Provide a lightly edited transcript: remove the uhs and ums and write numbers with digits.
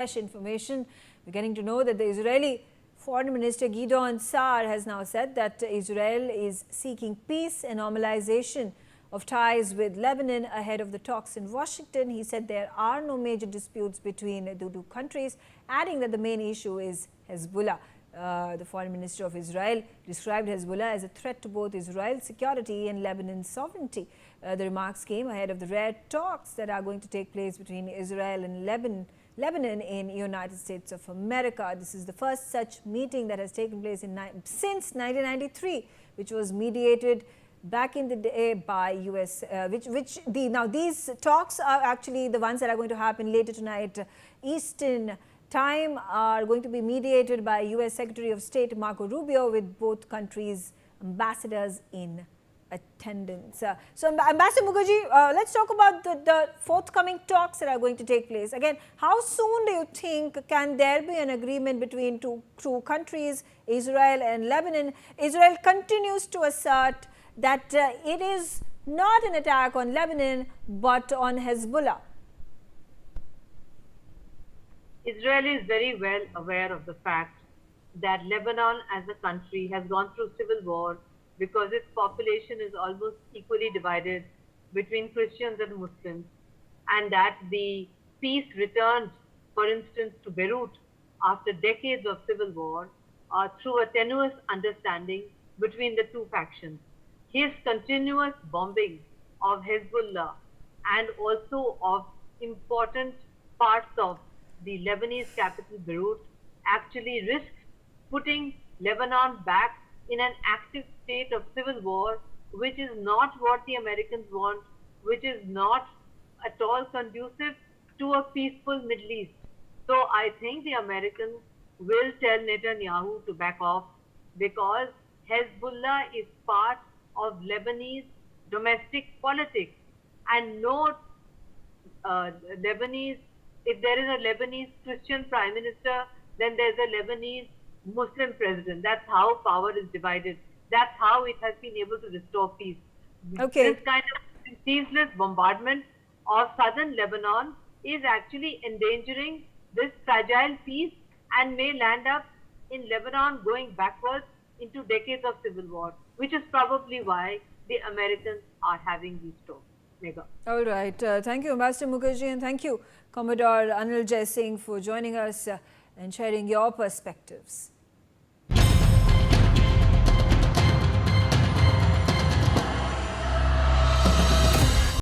fresh information. We're getting to know that the Israeli Foreign Minister Gideon Saar has now said that Israel is seeking peace and normalization of ties with Lebanon ahead of the talks in Washington. He said there are no major disputes between the two countries, adding that the main issue is Hezbollah. The Foreign Minister of Israel described Hezbollah as a threat to both Israel's security and Lebanon's sovereignty. The remarks came ahead of the rare talks that are going to take place between Israel and Lebanon in the United States of America. This is the first such meeting that has taken place since 1993, which was mediated back in the day by US, now these talks are actually the ones that are going to happen later tonight Eastern time, are going to be mediated by US Secretary of State Marco Rubio, with both countries' ambassadors in attendance. So Ambassador Mukherjee, let's talk about the forthcoming talks that are going to take place. Again, how soon do you think can there be an agreement between two countries, Israel and Lebanon? Israel continues to assert that it is not an attack on Lebanon but on Hezbollah. Israel is very well aware of the fact that Lebanon as a country has gone through civil war because its population is almost equally divided between Christians and Muslims, and that the peace returned, for instance, to Beirut after decades of civil war through a tenuous understanding between the two factions. His continuous bombing of Hezbollah and also of important parts of the Lebanese capital Beirut actually risks putting Lebanon back in an active state of civil war, which is not what the Americans want, which is not at all conducive to a peaceful Middle East. So I think the Americans will tell Netanyahu to back off, because Hezbollah is part of Lebanese domestic politics, and no Lebanese, if there is a Lebanese Christian prime minister, then there's a Lebanese Muslim president. That's how power is divided. That's how it has been able to restore peace. Okay. This kind of ceaseless bombardment of southern Lebanon is actually endangering this fragile peace and may land up in Lebanon going backwards into decades of civil war, which is probably why the Americans are having these talks. Megha. All right. Thank you, Ambassador Mukherjee, and thank you, Commodore Anil Jai Singh, for joining us and sharing your perspectives.